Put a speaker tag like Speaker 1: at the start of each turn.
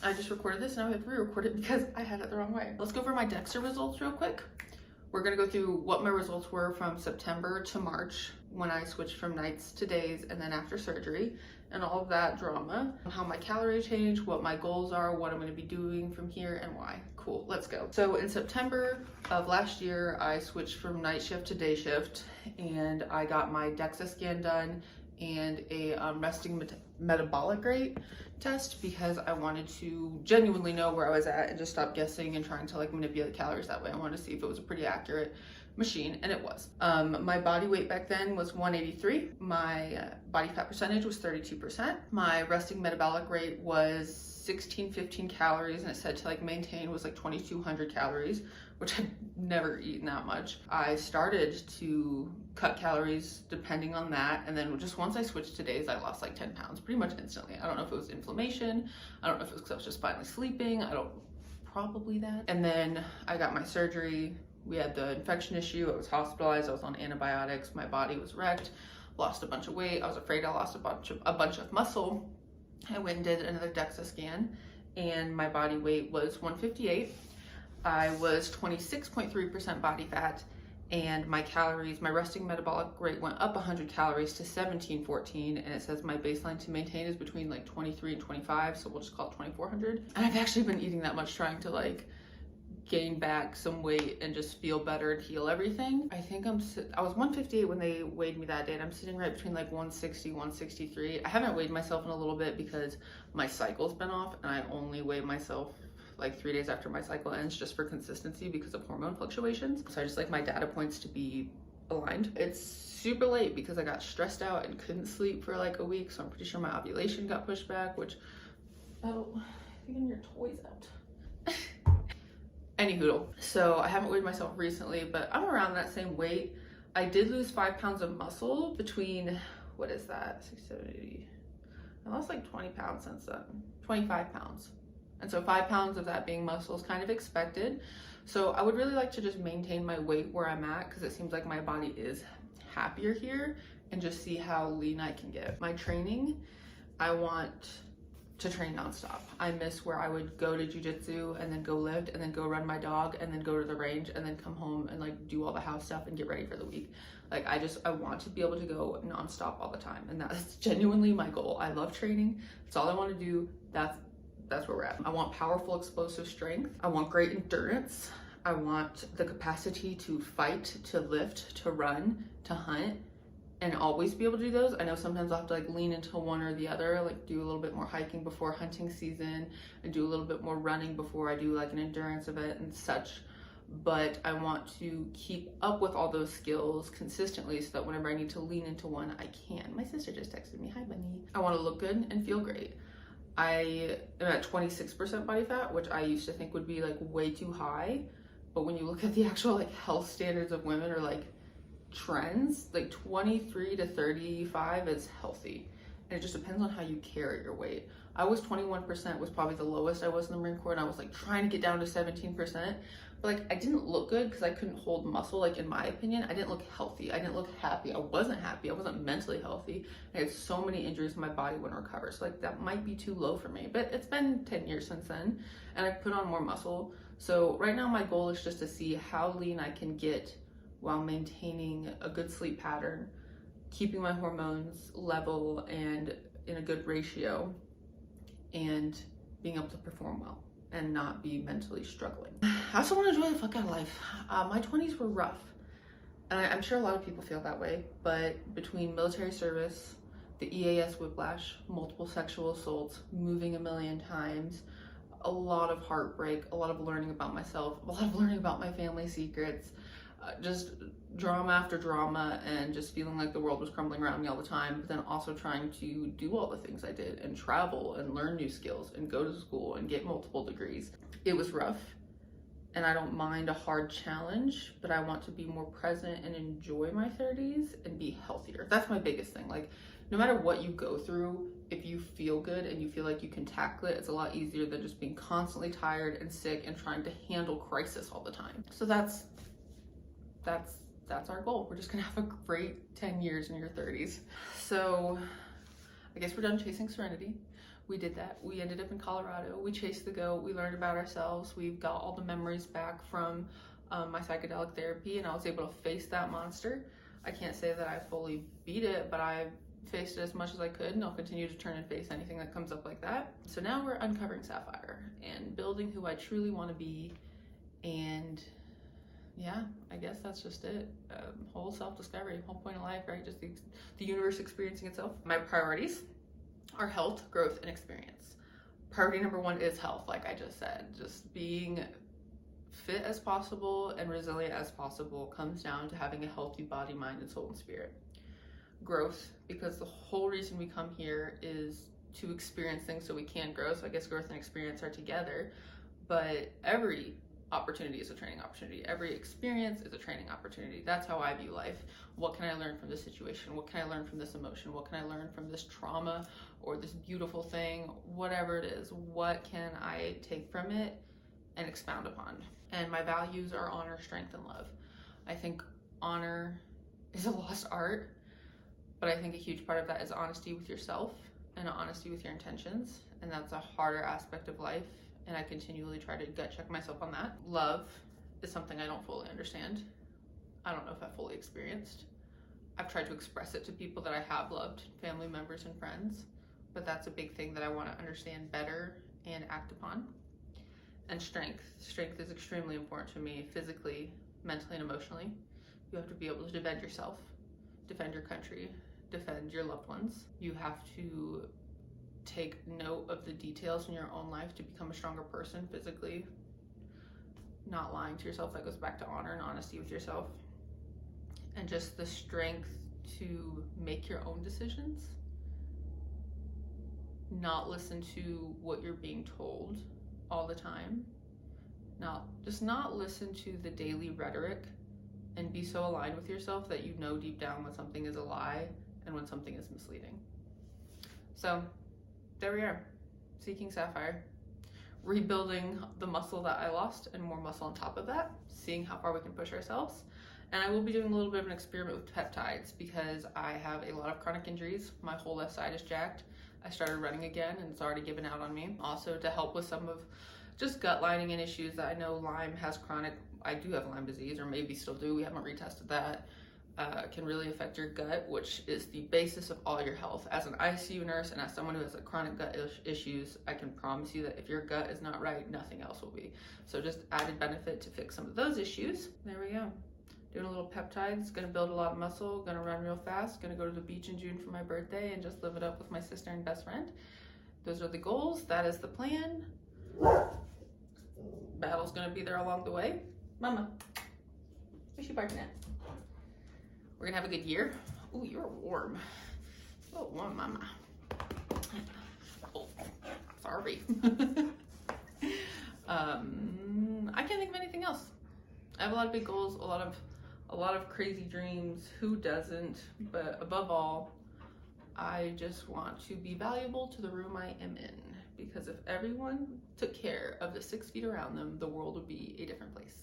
Speaker 1: I just recorded this and I have to re-record it because I had it the wrong way. Let's go over my DEXA results real quick. We're gonna go through what my results were from September to March when I switched from nights to days and then after surgery and all of that drama, how my calorie changed, what my goals are, what I'm gonna be doing from here and why. Cool, let's go. So in September of last year, I switched from night shift to day shift and I got my DEXA scan done and a resting metabolic rate test because I wanted to genuinely know where I was at and just stop guessing and trying to like manipulate calories that way. I wanted to see if it was a pretty accurate machine, and it was. My body weight back then was 183. My body fat percentage was 32%. My resting metabolic rate was 1615 calories, and it said to like maintain was like 2200 calories, which I'd never eaten that much. I started to cut calories depending on that, and then just once I switched to days, I lost like 10 pounds pretty much instantly. I don't know if it was inflammation, I don't know if it was because I was just finally sleeping, probably that. And then I got my surgery. We had the infection issue, I was hospitalized, I was on antibiotics, my body was wrecked, lost a bunch of weight, I was afraid I lost a bunch of muscle. I went and did another DEXA scan and my body weight was 158. I was 26.3% body fat, and my calories, my resting metabolic rate went up 100 calories to 1714, and it says my baseline to maintain is between like 23 and 25, so we'll just call it 2400. And I've actually been eating that much trying to like gain back some weight and just feel better and heal everything. I think I was 158 when they weighed me that day, and I'm sitting right between like 160, 163. I haven't weighed myself in a little bit because my cycle's been off, and I only weigh myself like 3 days after my cycle ends just for consistency because of hormone fluctuations. So I just like my data points to be aligned. It's super late because I got stressed out and couldn't sleep for like a week, so I'm pretty sure my ovulation got pushed back, which, oh, you're getting your toys out. Anywho, so I haven't weighed myself recently, but I'm around that same weight. I did lose 5 pounds of muscle between, what is that, 6, 7, 80. I lost like 20 pounds since then, 25 pounds. And so 5 pounds of that being muscle is kind of expected. So I would really like to just maintain my weight where I'm at because it seems like my body is happier here, and just see how lean I can get. My training, I want to train nonstop. I miss where I would go to jujitsu and then go lift and then go run my dog and then go to the range and then come home and like do all the house stuff and get ready for the week. Like I want to be able to go nonstop all the time, and that's genuinely my goal. I love training. That's all I want to do. That's where we're at. I want powerful, explosive strength. I want great endurance. I want the capacity to fight, to lift, to run, to hunt, and always be able to do those. I know sometimes I'll have to like lean into one or the other, like do a little bit more hiking before hunting season and do a little bit more running before I do like an endurance event and such. But I want to keep up with all those skills consistently so that whenever I need to lean into one, I can. My sister just texted me, hi bunny. I want to look good and feel great. I am at 26% body fat, which I used to think would be like way too high. But when you look at the actual like health standards of women or like trends, like 23 to 35 is healthy. And it just depends on how you carry your weight. I was 21%, was probably the lowest I was in the Marine Corps, and I was like trying to get down to 17%. But like I didn't look good because I couldn't hold muscle. Like in my opinion, I didn't look healthy. I didn't look happy. I wasn't happy. I wasn't mentally healthy. I had so many injuries in my body wouldn't recover. So like that might be too low for me. But it's been 10 years since then, and I put on more muscle. So right now my goal is just to see how lean I can get while maintaining a good sleep pattern, keeping my hormones level and in a good ratio, and being able to perform well and not be mentally struggling. I also want to enjoy the fuck out of life. My 20s were rough, and I'm sure a lot of people feel that way, but between military service, the EAS whiplash, multiple sexual assaults, moving a million times, a lot of heartbreak, a lot of learning about myself, a lot of learning about my family secrets, just drama after drama, and just feeling like the world was crumbling around me all the time, but then also trying to do all the things I did and travel and learn new skills and go to school and get multiple degrees. It was rough, and I don't mind a hard challenge, but I want to be more present and enjoy my 30s and be healthier. That's my biggest thing. Like, no matter what you go through, if you feel good and you feel like you can tackle it, it's a lot easier than just being constantly tired and sick and trying to handle crisis all the time. So that's our goal. We're just gonna have a great 10 years in your 30s. So I guess we're done chasing serenity. We did that. We ended up in Colorado. We chased the goat. We learned about ourselves. We've got all the memories back from my psychedelic therapy, and I was able to face that monster. I can't say that I fully beat it, but I faced it as much as I could, and I'll continue to turn and face anything that comes up like that. So now we're uncovering Sapphire and building who I truly want to be. And yeah, I guess that's just it. Whole self-discovery, whole point of life, right? Just the universe experiencing itself. My priorities are health, growth, and experience. Priority number one is health, like I just said. Just being fit as possible and resilient as possible comes down to having a healthy body, mind, and soul and spirit. Growth, because the whole reason we come here is to experience things so we can grow. So I guess growth and experience are together, but every opportunity is a training opportunity. Every experience is a training opportunity. That's how I view life. What can I learn from this situation? What can I learn from this emotion? What can I learn from this trauma or this beautiful thing? Whatever it is, what can I take from it and expound upon? And my values are honor, strength, and love. I think honor is a lost art, but I think a huge part of that is honesty with yourself and honesty with your intentions. And that's a harder aspect of life. And I continually try to gut check myself on that. Love is something I don't fully understand. I don't know if I've fully experienced. I've tried to express it to people that I have loved, family members and friends, but that's a big thing that I want to understand better and act upon. And strength. Strength is extremely important to me, physically, mentally, and emotionally. You have to be able to defend yourself, defend your country, defend your loved ones. You have to take note of the details in your own life to become a stronger person physically, not lying to yourself. That goes back to honor and honesty with yourself, and just the strength to make your own decisions, not listen to what you're being told all the time, not listen to the daily rhetoric, and be so aligned with yourself that you know deep down when something is a lie and when something is misleading. So there we are, seeking Sapphire, rebuilding the muscle that I lost and more muscle on top of that, seeing how far we can push ourselves. And I will be doing a little bit of an experiment with peptides because I have a lot of chronic injuries. My whole left side is jacked. I started running again and it's already given out on me. Also to help with some of just gut lining and issues that I know Lyme has chronic. I do have Lyme disease, or maybe still do. We haven't retested that. Can really affect your gut, which is the basis of all your health. As an ICU nurse and as someone who has chronic gut issues, I can promise you that if your gut is not right, nothing else will be. So just added benefit to fix some of those issues. There we go. Doing a little peptides, gonna build a lot of muscle, gonna run real fast, gonna go to the beach in June for my birthday and just live it up with my sister and best friend. Those are the goals, that is the plan. Battle's gonna be there along the way. Mama, where's she barking at? We're gonna have a good year. Ooh, you're warm. Oh, warm, mama. Oh, sorry. I can't think of anything else. I have a lot of big goals, a lot of crazy dreams. Who doesn't? But above all, I just want to be valuable to the room I am in. Because if everyone took care of the 6 feet around them, the world would be a different place.